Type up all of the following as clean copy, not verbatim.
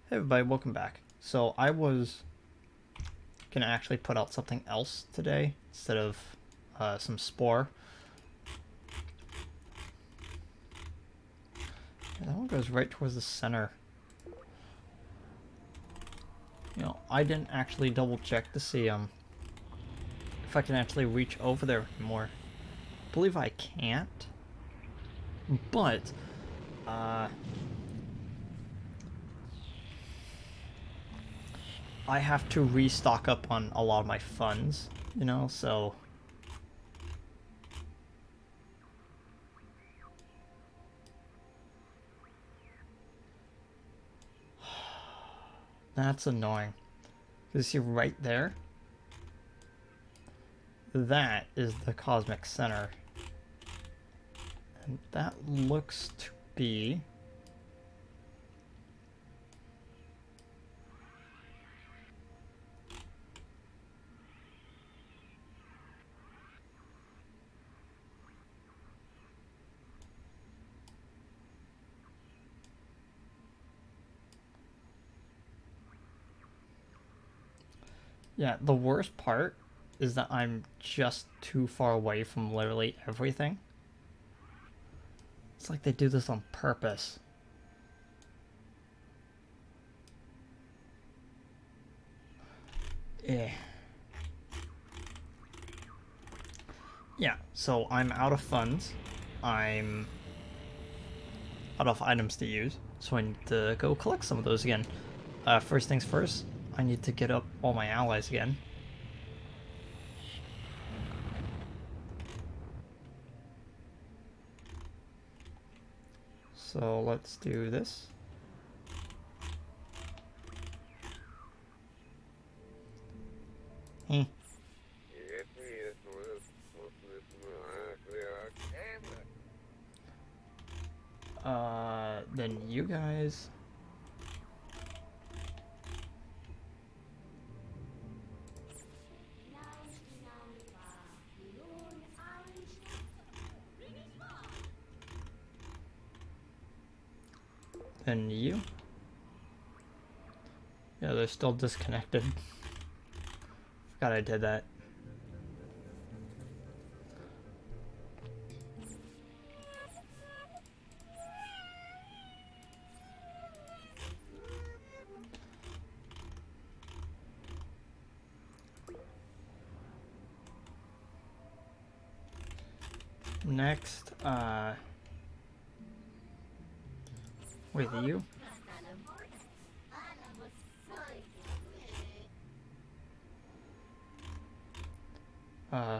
Hey everybody, welcome back. So I was gonna actually put out something else today instead of some Spore. Yeah, that one goes right towards the center. You know, I didn't actually double check to see if I can actually reach over there anymore. I believe I can't, but I have to restock up on a lot of my funds. You know, so that's annoying. You see right there? That is the cosmic center. And that looks to be... Yeah, the worst part is that I'm just too far away from literally everything. It's like they do this on purpose. Eh. Yeah, so I'm out of funds. I'm out of items to use. So I need to go collect some of those again. First things first, I need to get up all my allies again. So let's do this. Hmm. Then you guys. Then you. Yeah, they're still disconnected. Forgot I did that. Next, with you.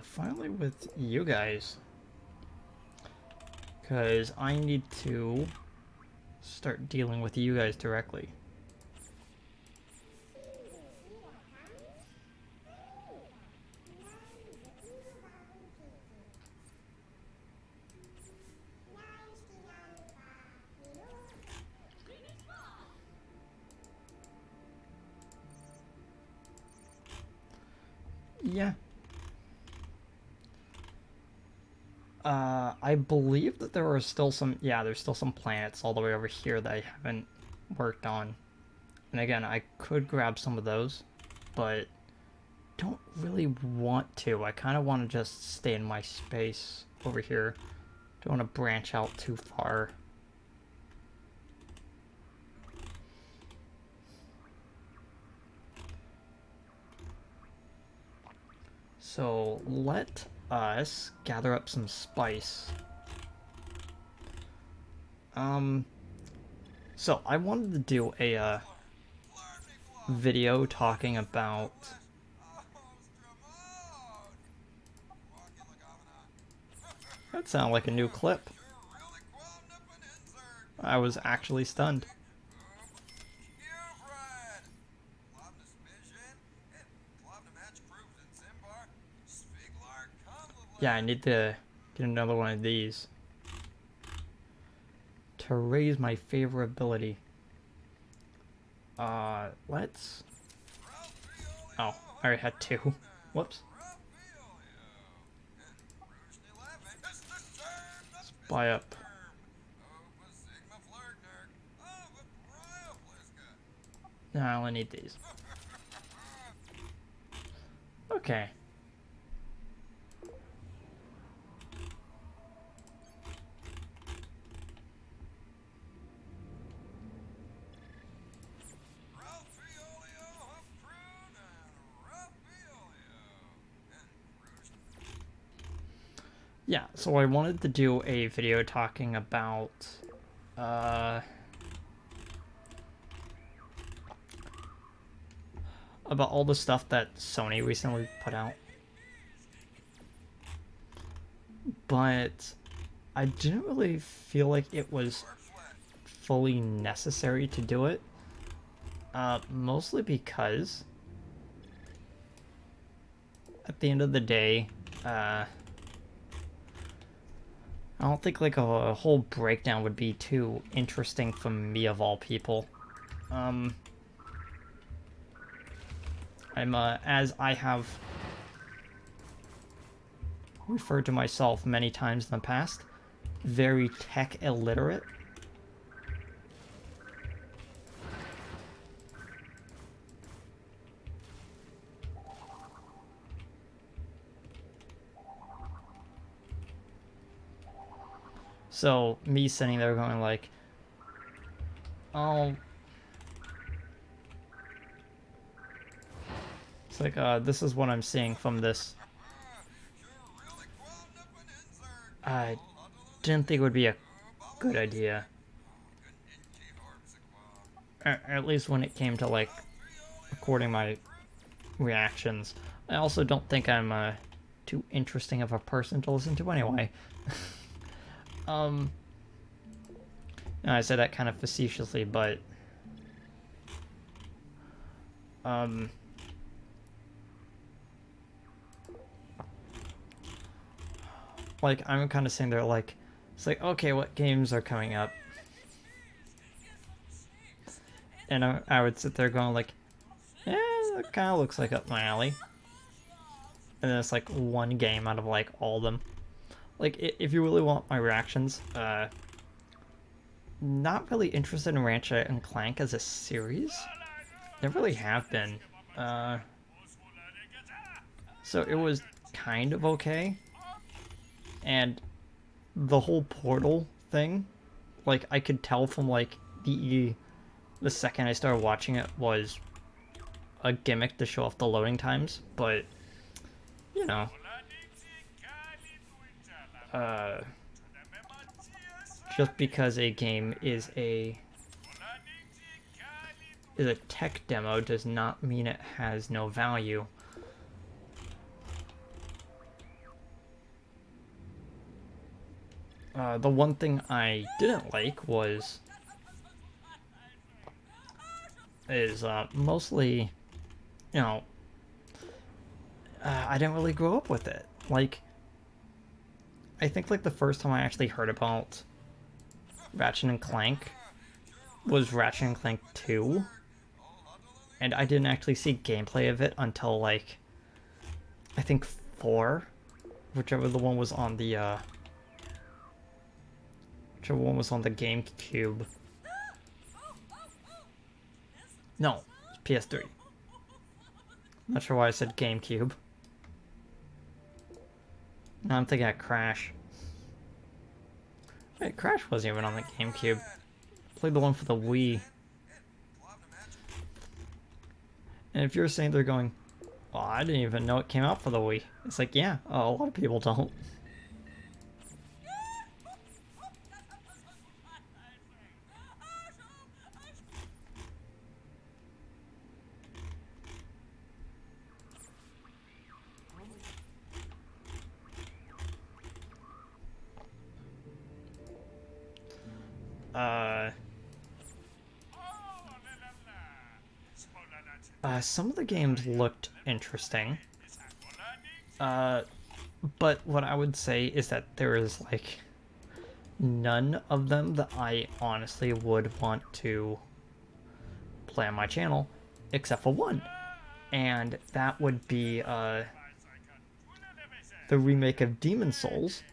Finally with you guys. Because I need to start dealing with you guys directly. Yeah. I believe that there are still some, yeah, there's still some planets all the way over here that I haven't worked on. And again, I could grab some of those, but don't really want to. I kind of want to just stay in my space over here. Don't want to branch out too far. So let us gather up some spice. So I wanted to do a video talking about that sounded like a new clip. I was actually stunned. Yeah, I need to get another one of these to raise my favorability. Let's... Oh, I already had two. Whoops. Let's buy up. No, I only need these. Okay. Yeah, so I wanted to do a video talking uh, about all the stuff that Sony recently put out. But I didn't really feel like it was fully necessary to do it. Mostly because at the end of the day, I don't think like a whole breakdown would be too interesting for me of all people. I'm as I have referred to myself many times in the past, very tech illiterate. So me sitting there going like, oh, it's like this is what I'm seeing from this. I didn't think it would be a good idea. At least when it came to like recording my reactions. I also don't think I'm too interesting of a person to listen to anyway. I say that kind of facetiously, but like I'm kind of sitting there like, it's like, okay, what games are coming up? And I would sit there going like, yeah, that kind of looks like up my alley. And then it's like one game out of like all of them. Like, if you really want my reactions, not really interested in Ratchet and Clank as a series. They really have been. So it was kind of okay. And the whole Portal thing, like, I could tell from like the second I started watching it was a gimmick to show off the loading times, but you know, just because a game is a tech demo does not mean it has no value. The one thing I didn't like is mostly, you know, I didn't really grow up with it. Like, I think like the first time I actually heard about Ratchet and Clank was Ratchet and Clank 2, and I didn't actually see gameplay of it until like I think 4, whichever one was on the GameCube. No, PS3. Not sure why I said GameCube. No, I'm thinking of Crash. Wait, Crash wasn't even on the GameCube. I played the one for the Wii. And if you're saying they're going, oh, I didn't even know it came out for the Wii. It's like, yeah, a lot of people don't. Some of the games looked interesting. But what I would say is that there is like none of them that I honestly would want to play on my channel, except for one. And that would be the remake of Demon Souls,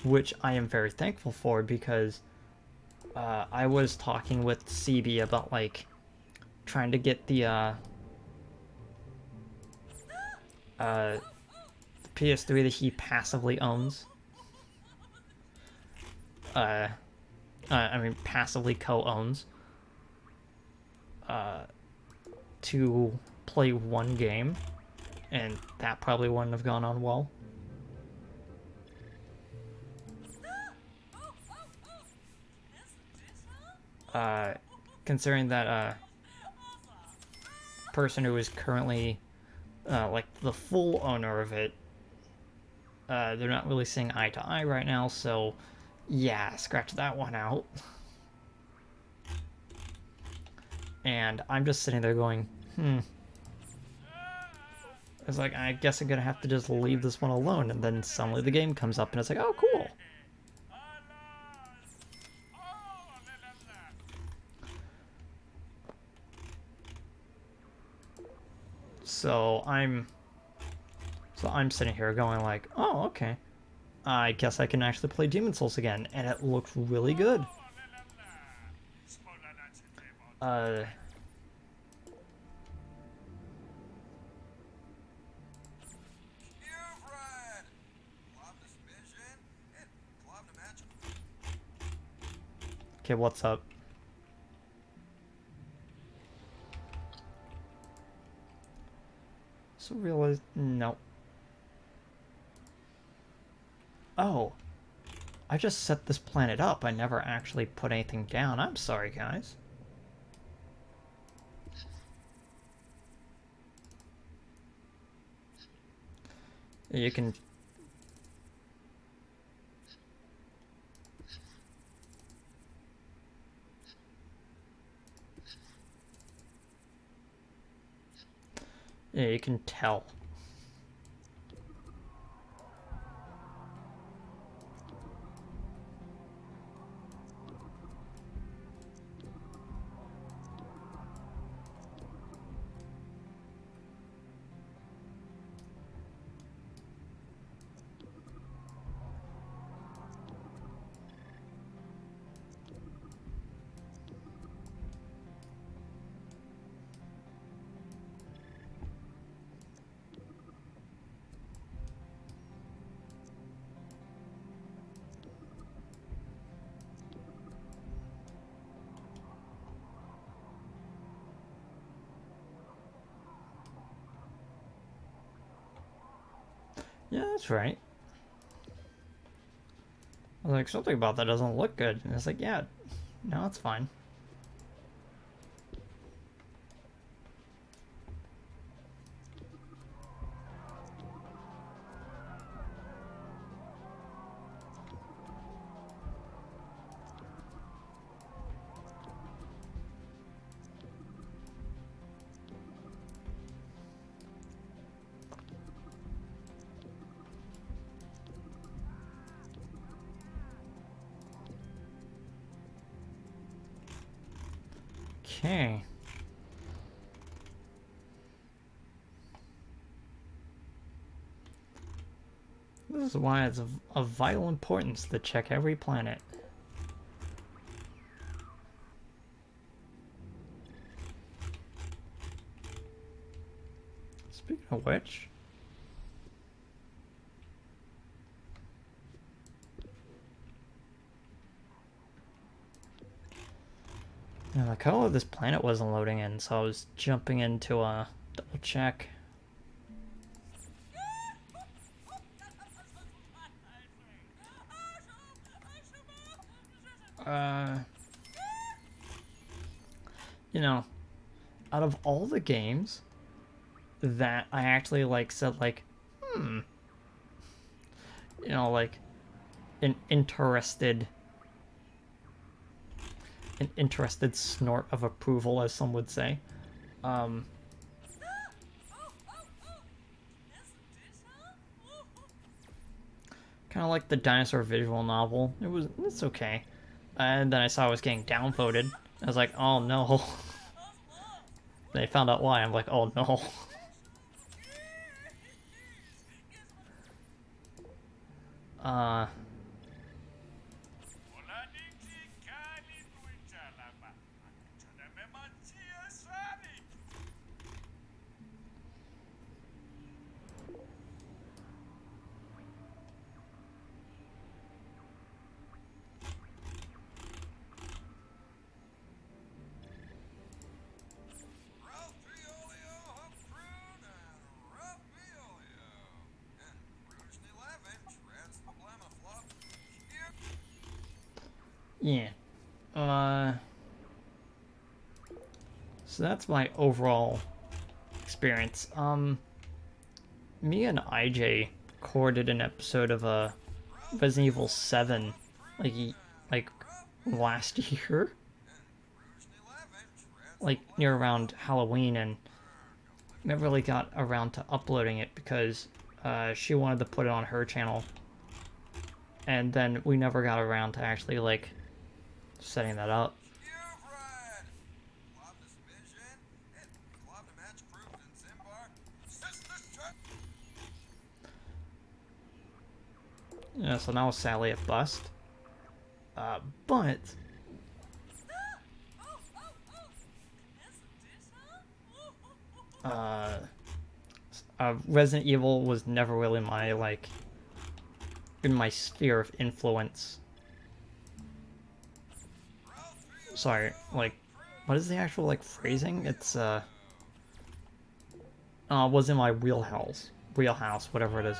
which I am very thankful for because I was talking with CB about like trying to get the PS3 that he passively owns. I mean, passively co-owns. To play one game, and that probably wouldn't have gone on well. Considering that person who is currently like the full owner of it, they're not really seeing eye to eye right now, so yeah, scratch that one out. And I'm just sitting there going, It's like, I guess I'm gonna have to just leave this one alone, and then suddenly the game comes up and it's like, oh, cool. So I'm sitting here going like, oh, okay. I guess I can actually play Demon Souls again, and it looks really good. Okay, what's up? So realize, no. Oh, I just set this planet up. I never actually put anything down. I'm sorry, guys. You can... Yeah, you can tell. Yeah, that's right. I was like, something about that doesn't look good. And it's like, yeah, no, it's fine. Okay. This is why it's of vital importance to check every planet. Speaking of which... Yeah, the color of this planet wasn't loading in, so I was jumping in to double check. You know, out of all the games that I actually like said like, you know, like an interested snort of approval, as some would say. Kind of like the dinosaur visual novel. It's okay. And then I saw I was getting downvoted. I was like, oh no. They found out why. I'm like, oh no. Yeah. Uh, so that's my overall experience. Me and IJ recorded an episode of Resident Evil 7, like like last year, like near around Halloween, and never really got around to uploading it because she wanted to put it on her channel, and then we never got around to actually like setting that up. Yeah, so now sadly it bust. But uh, Resident Evil was never really my like in my sphere of influence. Sorry, like, what is the actual like phrasing? It's was in my wheelhouse, whatever it is.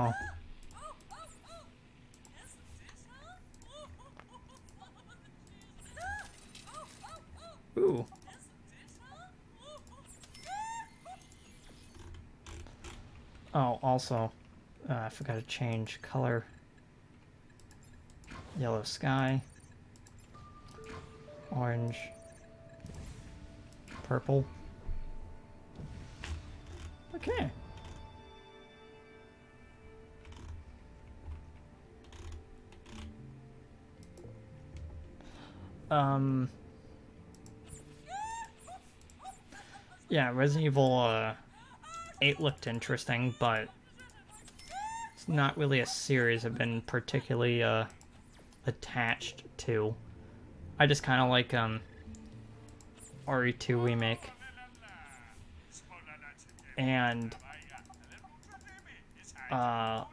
Oh. Ooh. Oh, also, I forgot to change color. Yellow sky. Orange. Purple. Okay. Yeah, Resident Evil 8 looked interesting, but it's not really a series I've been particularly attached to. I just kind of like RE2 remake, and I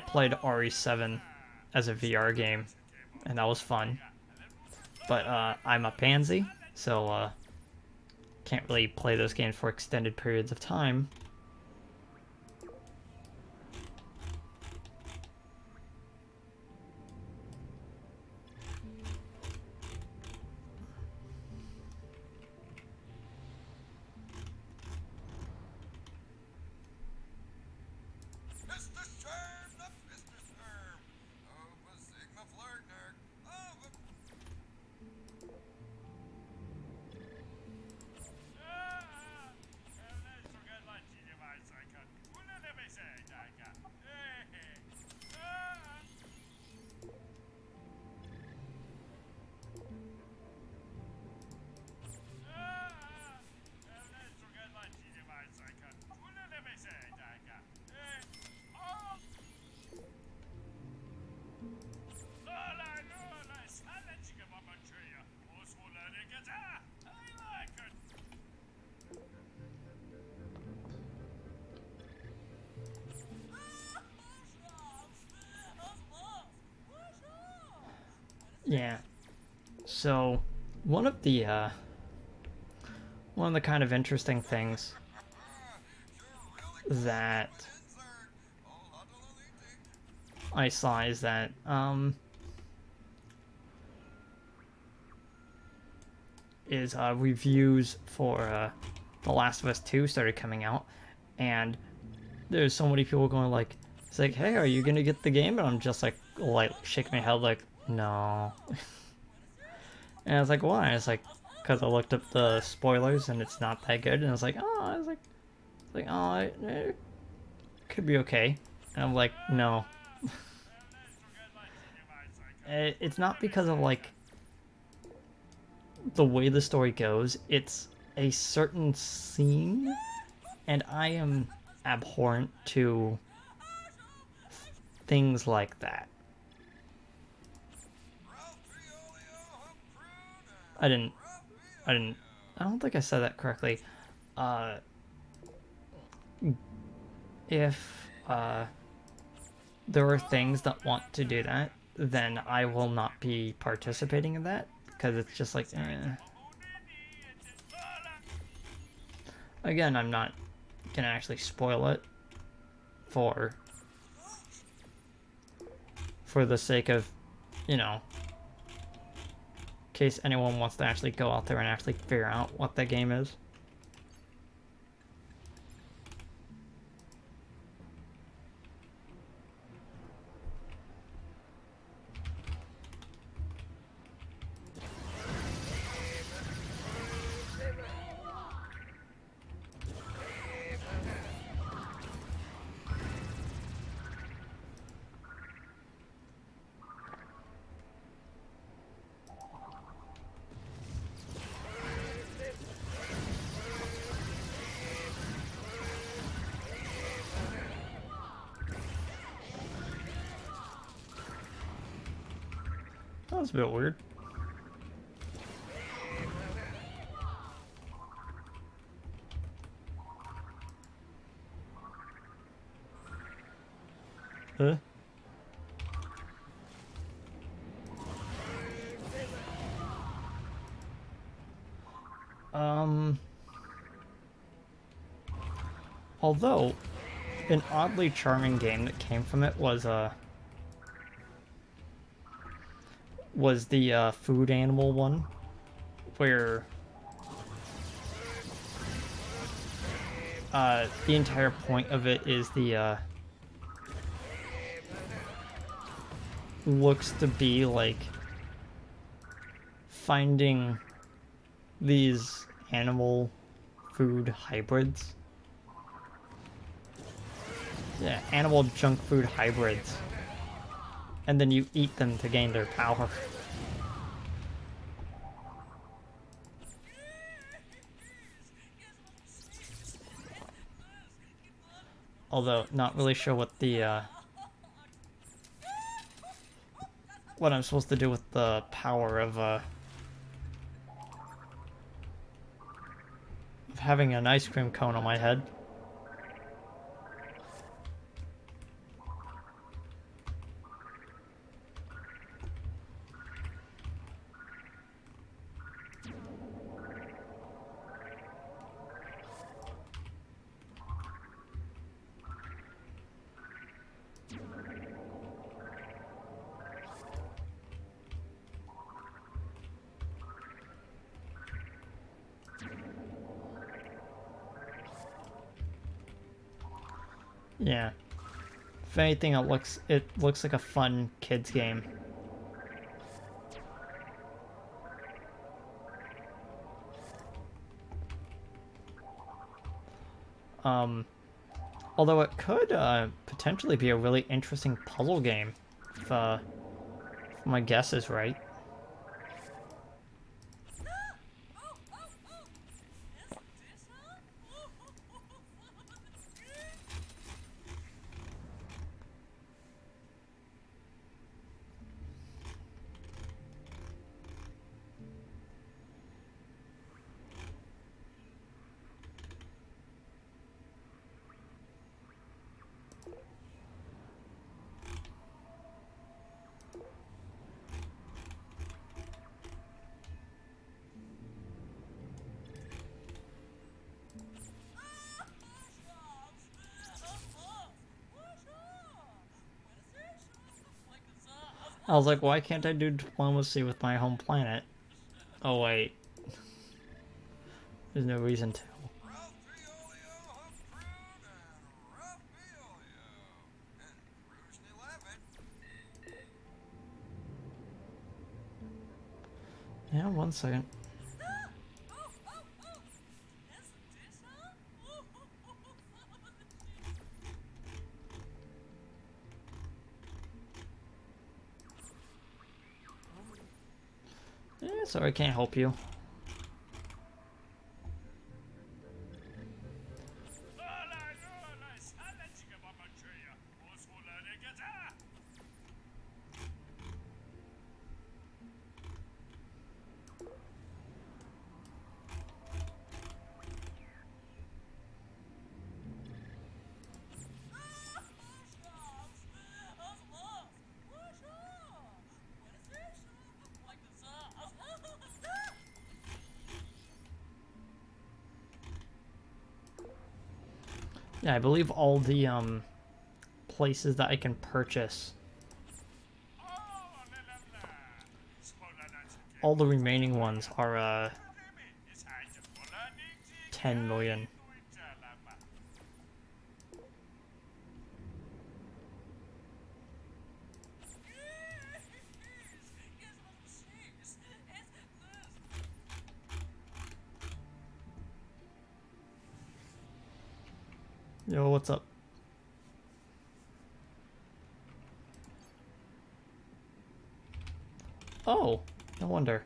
played RE7 as a VR game, and that was fun. But I'm a pansy, so can't really play those games for extended periods of time. Yeah. So one of the kind of interesting things that I saw is that reviews for The Last of Us 2 started coming out, and there's so many people going like, it's like, hey, are you gonna get the game? And I'm just like shaking my head like, no. And I was like, why? It's like, because I looked up the spoilers and it's not that good. And I was like, oh, it could be okay. And I'm like, no. It's not because of like the way the story goes. It's a certain scene, and I am abhorrent to things like that. I didn't. I don't think I said that correctly. Uh, if there are things that want to do that, then I will not be participating in that because it's just like, Again, I'm not gonna actually spoil it for the sake of, in case anyone wants to actually go out there and actually figure out what that game is. That was a bit weird. Huh? Although, an oddly charming game that came from it was the food animal one, where the entire point of it is the looks to be like finding these animal food hybrids. Yeah, animal junk food hybrids. And then you eat them to gain their power. Although, not really sure what the, what I'm supposed to do with the power of having an ice cream cone on my head. Yeah. If anything, it looks like a fun kids game. Although it could potentially be a really interesting puzzle game, if my guess is right. I was like, why can't I do diplomacy with my home planet? Oh wait, there's no reason to. Yeah, 1 second. Yeah, sorry, I can't help you. Yeah, I believe all the places that I can purchase, all the remaining ones are 10 million. Yo, what's up? Oh, no wonder.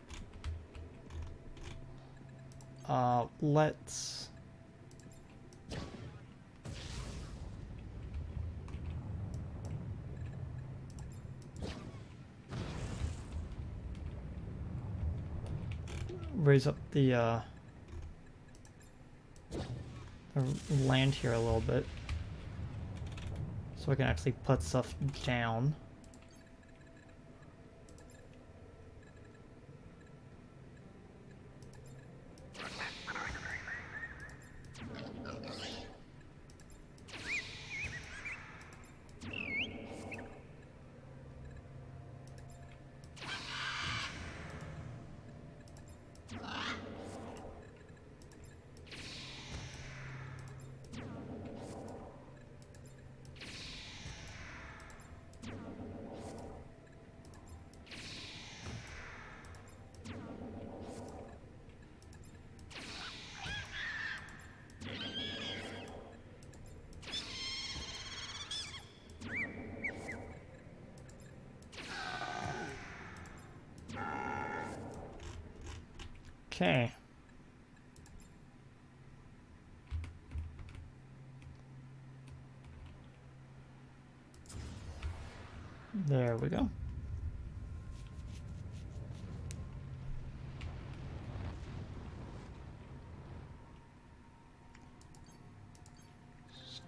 Let's... raise up the land here a little bit. So I can actually put stuff down. Okay. There we go.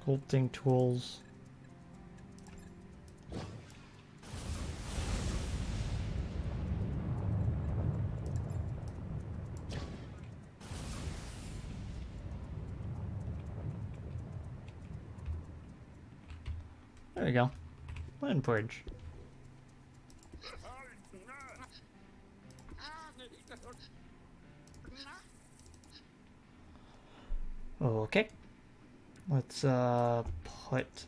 Sculpting tools. There we go. Land bridge. Okay. Let's put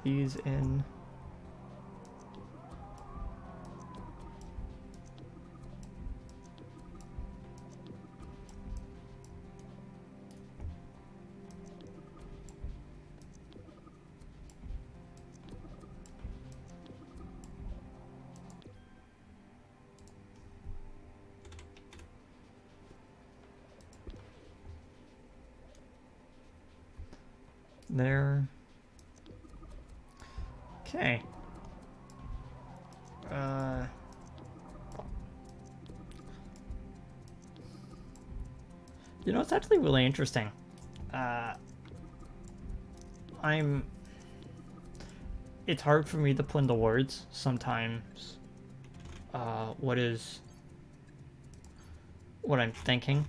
these in. There. Okay. You know, it's actually really interesting. It's hard for me to put into words sometimes what I'm thinking.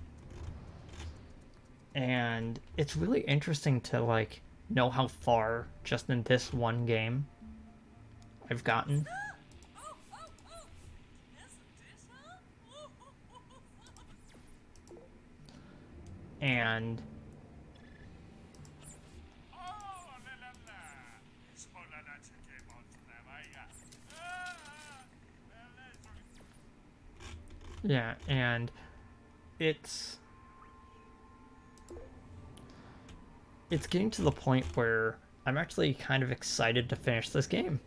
And it's really interesting to, like, know how far just in this one game I've gotten. and yeah, and it's getting to the point where I'm actually kind of excited to finish this game.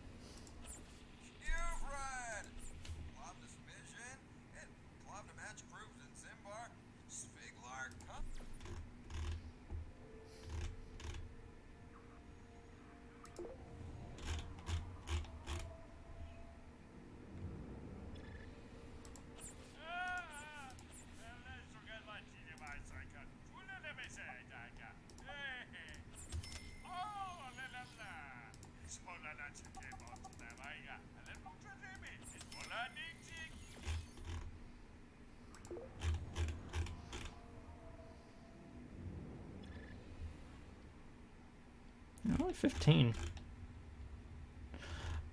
Only 15.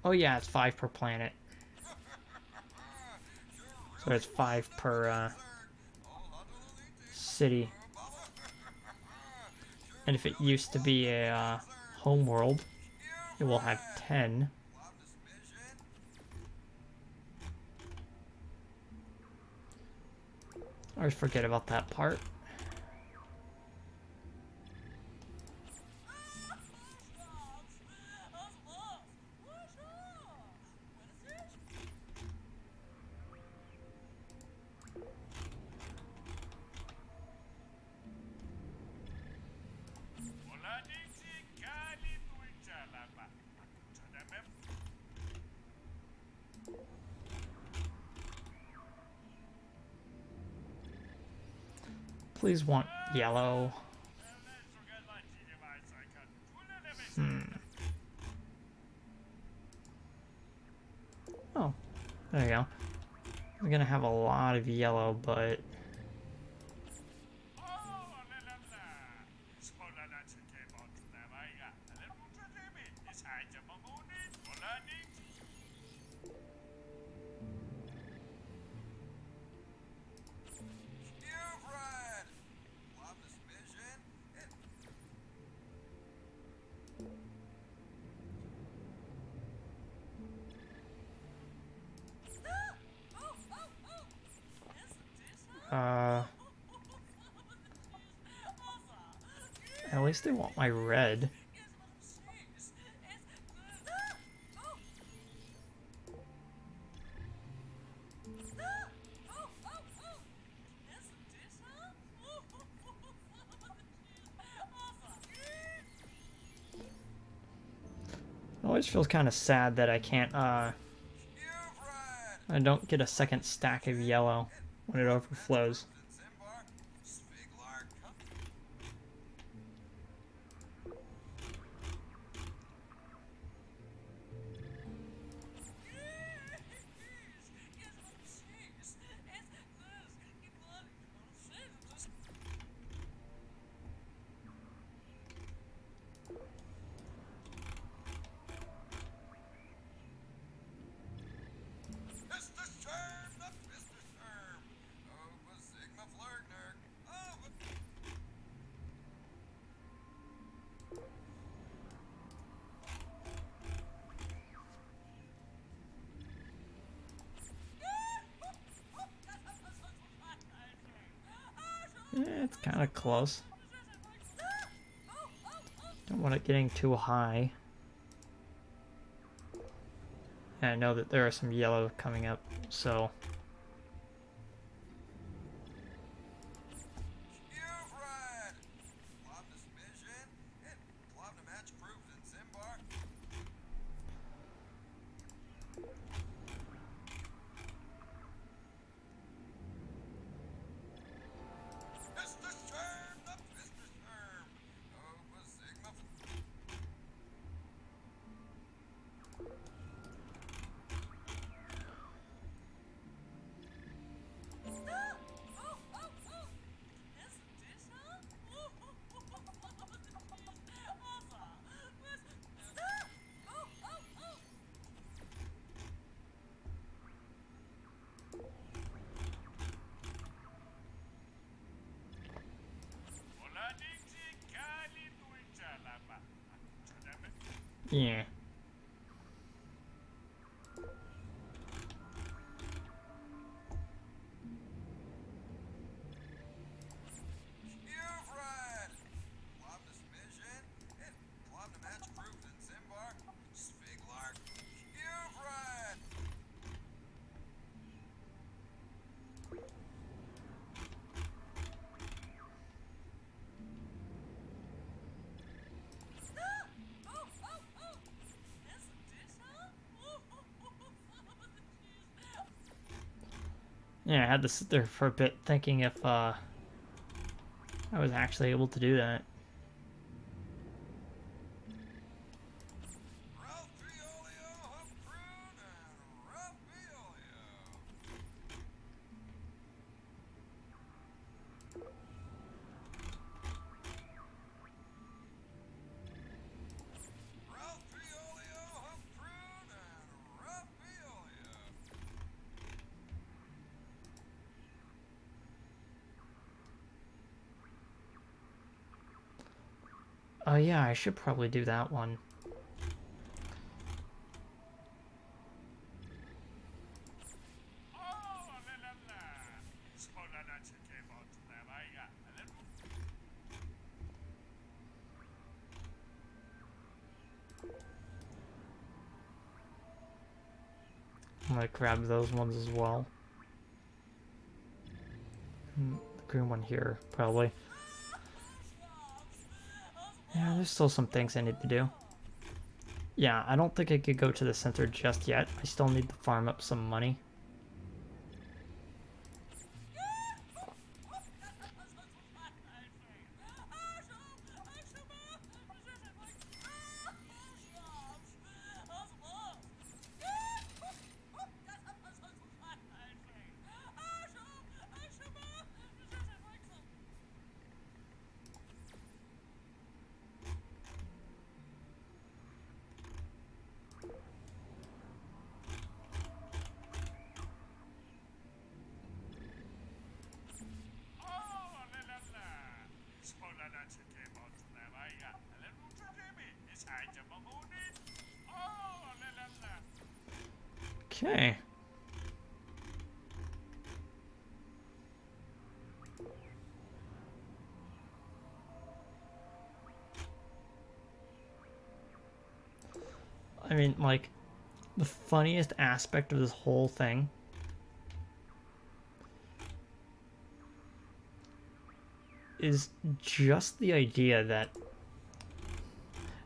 Oh yeah, it's 5 per planet. So it's 5 per city. And if it used to be a home world, it will have 10. I always forget about that part. Please want yellow. Oh, there you go. We're gonna have a lot of yellow, but at least they want my red. It always feels kind of sad that I can't, I don't get a second stack of yellow when it overflows. It's kind of close. Don't want it getting too high. And I know that there are some yellow coming up, so... Yeah. Yeah, I had to sit there for a bit thinking if I was actually able to do that. Oh yeah, I should probably do that one. I'm gonna grab those ones as well. The green one here, probably. Yeah, there's still some things I need to do. Yeah, I don't think I could go to the center just yet. I still need to farm up some money. Okay. I mean, like, the funniest aspect of this whole thing is just the idea that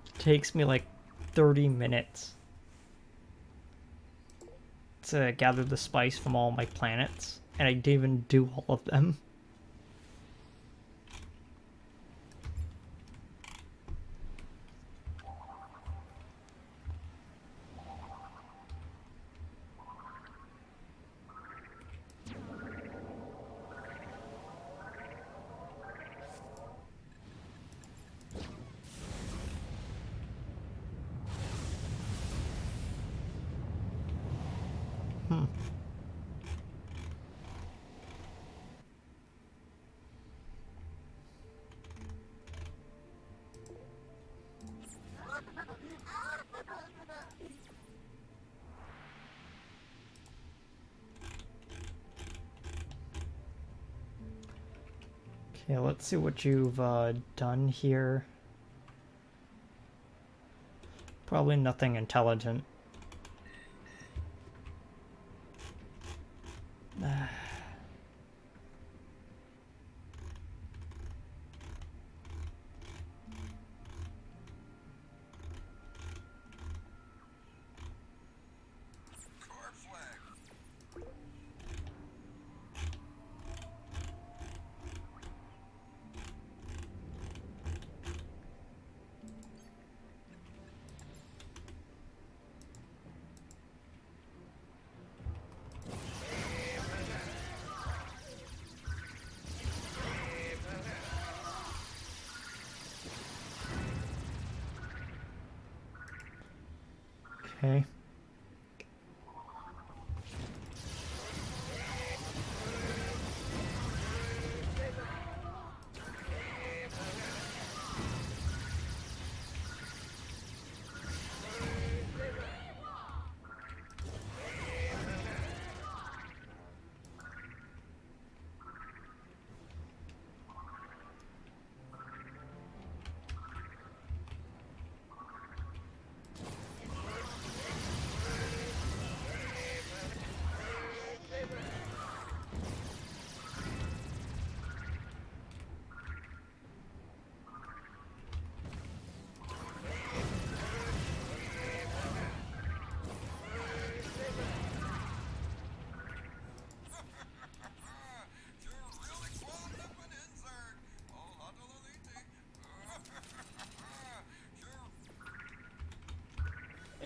it takes me like 30 minutes to gather the spice from all my planets, and I didn't even do all of them. Okay, let's see what you've done here. Probably nothing intelligent. Okay.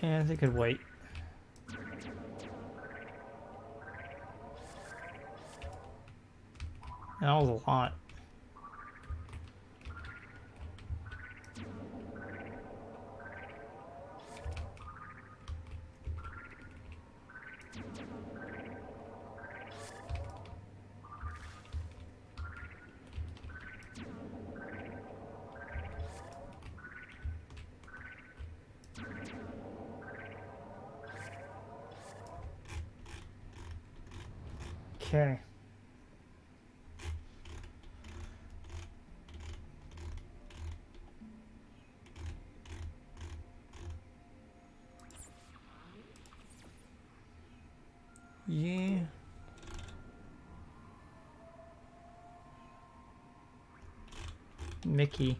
And they could wait. That was a lot. Okay. Yeah. Mickey.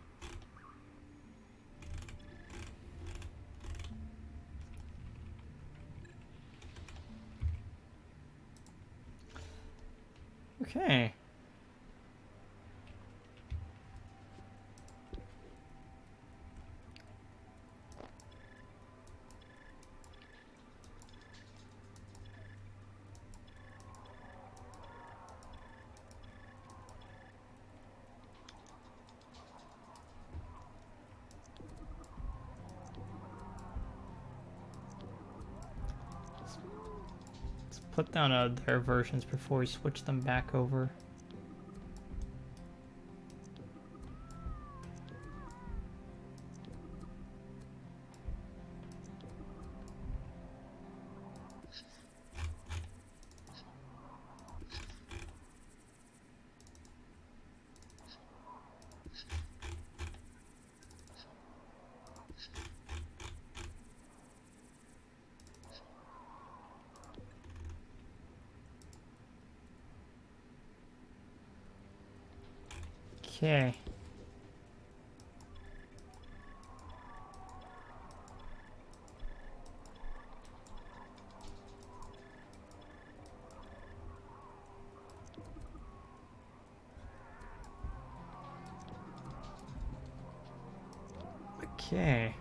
Okay. Let's put down their versions before we switch them back over. Okay. Okay.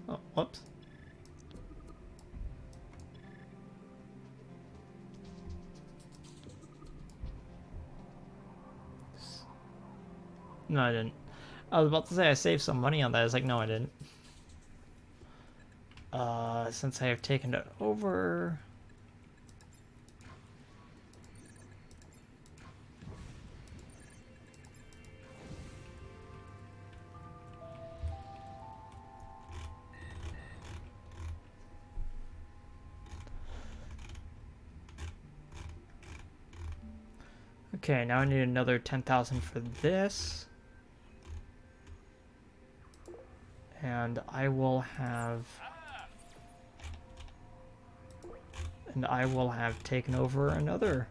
Oh, whoops. No, I didn't. I was about to say I saved some money on that. I was like, no, I didn't. Since I have taken it over. Okay, now I need another 10,000 for this. And I will have taken over another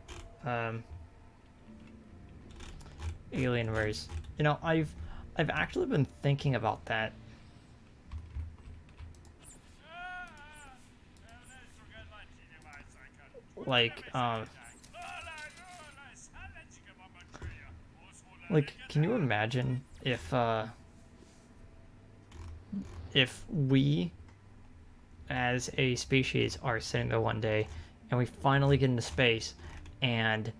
alien race. You know, I've actually been thinking about that. Like, can you imagine if we as a species are sitting there one day and we finally get into space and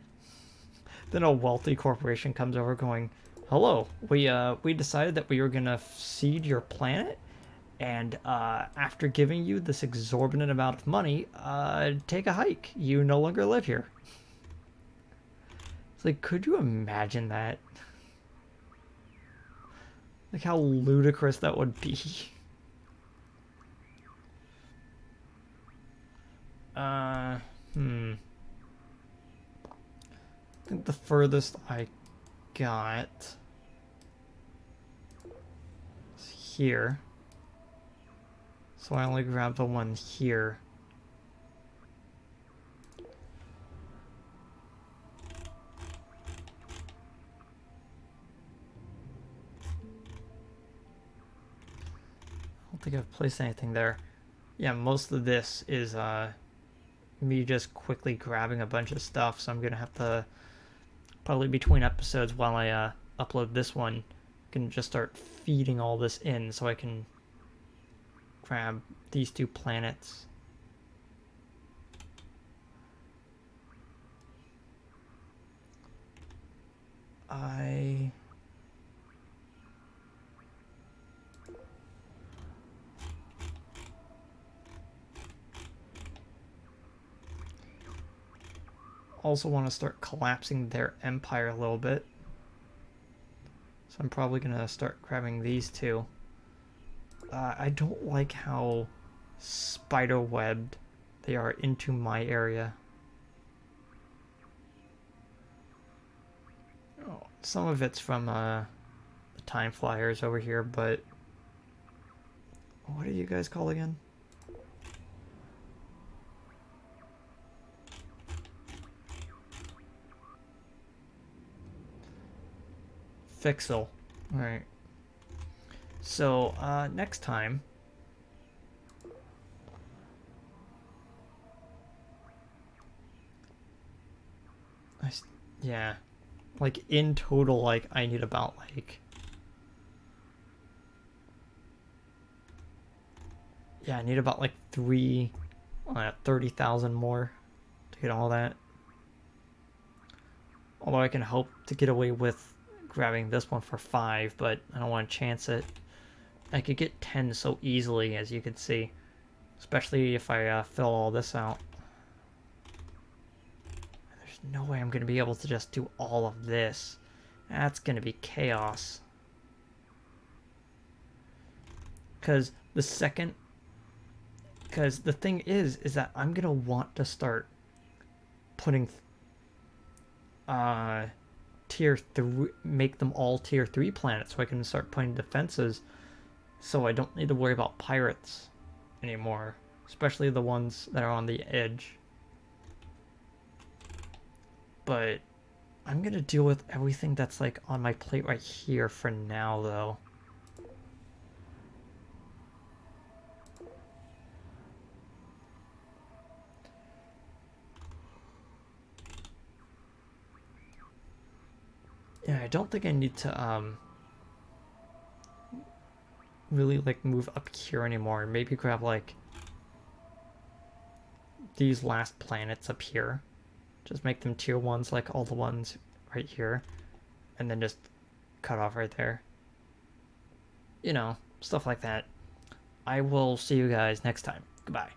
then a wealthy corporation comes over going, hello, we decided that we were gonna seed your planet, and after giving you this exorbitant amount of money, take a hike, you no longer live here. It's like, could you imagine that? Like how ludicrous that would be. I think the furthest I got is here. So I only grabbed the one here. I don't think I've placed anything there. yeah, most of this is me just quickly grabbing a bunch of stuff, so I'm gonna have to probably between episodes while I upload this one, can just start feeding all this in so I can grab these two planets. I also want to start collapsing their empire a little bit. So I'm probably going to start grabbing these two. I don't like how spider-webbed they are into my area. Oh, some of it's from the time flyers over here, but what are you guys called again? Fixel. Alright. So, next time... yeah. Like, in total, like, I need about, like... yeah, I need about, like, 30,000 more to get all that. Although I can hope to get away with grabbing this one for 5, but I don't want to chance it. I could get 10 so easily, as you can see. Especially if I fill all this out. There's no way I'm going to be able to just do all of this. That's going to be chaos. Because the thing is that I'm going to want to start putting tier 3, make them all tier 3 planets so I can start putting defenses so I don't need to worry about pirates anymore, especially the ones that are on the edge. But I'm gonna deal with everything that's like on my plate right here for now, though. Yeah, I don't think I need to really like move up here anymore. Maybe grab like these last planets up here. Just make them tier 1s like all the ones right here. And then just cut off right there. You know, stuff like that. I will see you guys next time. Goodbye.